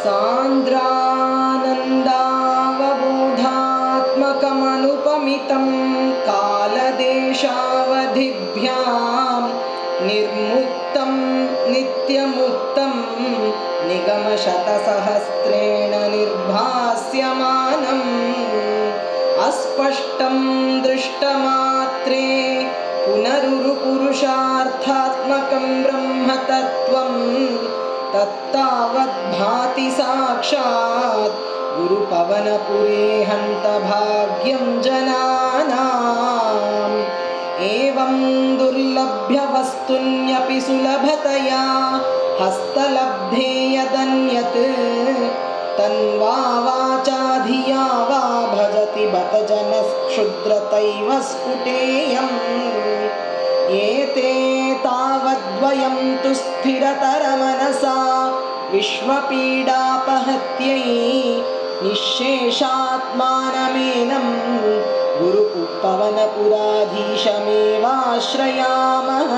सान्द्रानन्दावबोधात्मकमनुपमितं कालदेशावधिभ्यां निर्मुक्तं नित्यमुक्तं निगमशतसहस्रेण निर्भास्यमानम् अस्पष्टं दृष्टमात्रे पुनरुरुपुरुषार्थात्मकं ब्रह्मतत्त्वं तत्तावद्भाति साक्षात् गुरुपवनपुरे हन्तभाग्यं जनानाम् एवं दुर्लभ्यवस्तुन्यपि सुलभतया हस्तलब्धे यदन्यत् तन्वा वाचा धिया वा भजति बत जनः क्षुद्रतैव स्फुटेयम् एते तावद्वयं तु स्थिरतरमनसा विश्वपीडापहत्यै निःशेषात्मानमेनं गुरुपवनपुराधीशमेवाश्रयामः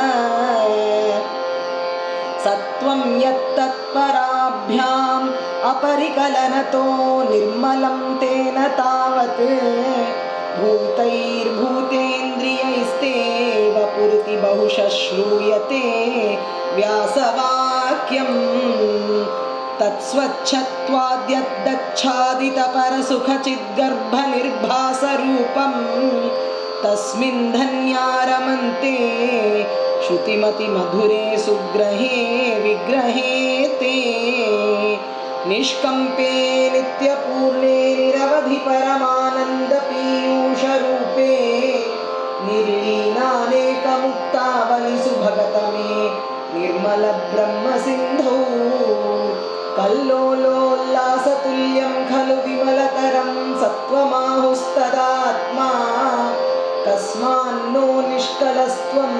सत्वं यत्तत्पराभ्याम् अपरिकलनतो निर्मलं तेन तावत् भूतैर्भूतेन्द्रियैस्तेव पुरति बहुशः श्रूयते व्यासवाक्यम् तत्स्वच्छत्वाद्यद्दच्छादितपरसुखचिद्गर्भनिर्भासरूपं तस्मिन् धन्या रमन्ते श्रुतिमतिमधुरे सुग्रहे विग्रहे ते निष्कम्पे नित्यपूर्णे निरवधि परमानन्दपीयूषरूपे निर्लीनानेकमुक्तावलिषु भगतमे निर्मलब्रह्मसिन्धौ कल्लोलोल्लासतुल्यं खलु विमलतरं सत्त्वमाहुस्तदात्मा कस्मान्नो निष्कलस्त्वं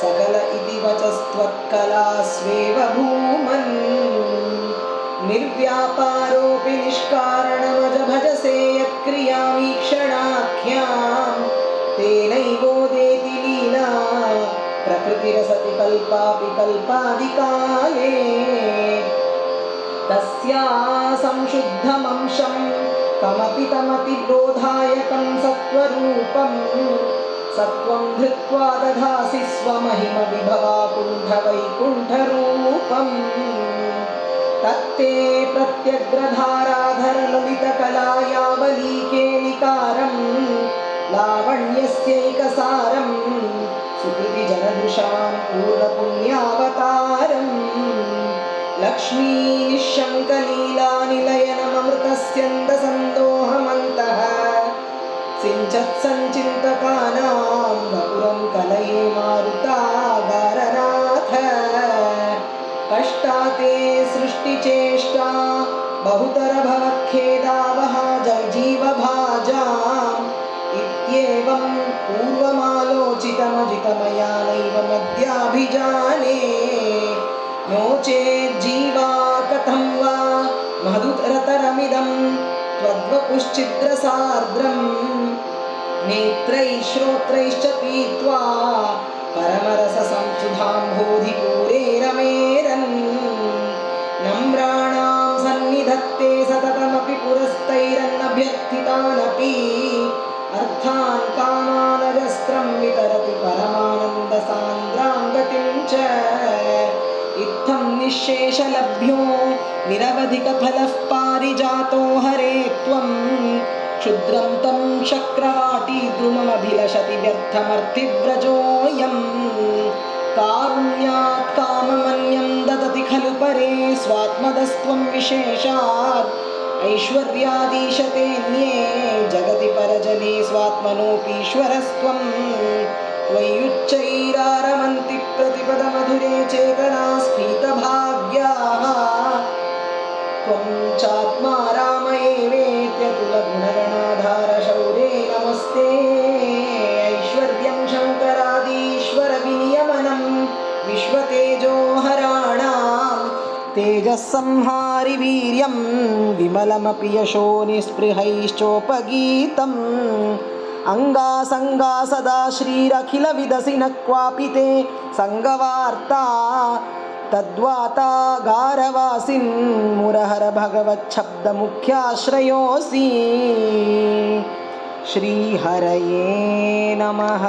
सकल इति वचस्त्वत्कलास्वेव भूमन् निर्व्यापारोऽपि निष्कारणमज भजसे यत्क्रियामीक्षणाख्यां तेनैवोदेति लीला प्रकृतिरसति कल्पापि कल्पादिकाले तस्या संशुद्धमंशं कमपि तमतिबोधायकं सत्त्वरूपं सत्त्वं धृत्वा दधासि स्वमहिमविभवाकुण्ठवैकुण्ठरूपम् तत्ते प्रत्यग्रधाराधरललितकलायावलीकेलिकारं लावण्यस्यैकसारं सुकृतिजनदृशां पूर्णपुण्यावतारम् लक्ष्मीनिःशङ्कलीलानिलयनममृतस्यन्दसन्दोहमन्तः सिञ्चत्सञ्चिन्तकानां वपुरं कलये मारुतागारनाथ कष्टाते सृष्टिचेष्टा बहुतरभवखेदावहा जीवभाजाम् इत्येवं पूर्वमालोचितमजितमया नैव मद्याभिजाने नो चेज्जीवा कथं वा मधुरतरमिदं त्वद्वपुश्चिद्रसार्द्रं नेत्रैः श्रोत्रैश्च पीत्वा परमरससंसुधाम्भोधिपूरे रमेरन् नम्राणां सन्निधत्ते सततमपि पुरस्तैरन्नभ्यर्थितानपि अर्थान् कामानजस्त्रं वितरति परमानन्दसान्द्रां गतिं च इत्थं निःशेषलभ्यो निरवधिकफलः पारिजातो हरे त्वं क्षुद्रं तं शक्रवाटीद्रुममभिलषति व्यर्थमर्थिव्रजोऽयं कारुण्यात् काममन्यं ददति खलु परे स्वात्मदस्त्वं विशेषात् ऐश्वर्यादीशतेऽन्ये जगति परजने स्वात्मनोऽपीश्वरस्त्वं त्वय्युच्चैरारमन्ति प्रतिपदमधुरे चेतना स्फीतभाग्याः त्वं चात्मा राम एवेत्यतुलगुणगणाधारशौर्ये नमस्ते ऐश्वर्यं शङ्करादीश्वरविनियमनं विश्वतेजोहराणां तेजस्संहारि वीर्यं विमलमपि यशो निःस्पृहैश्चोपगीतम् अंगासंगा सदा श्रीरखिलविदसि न क्वापि ते संगवार्ता तद्वातागारवासिन् मुरहर भगवच्छब्दमुख्याश्रयोऽसि श्रीहरये नमः।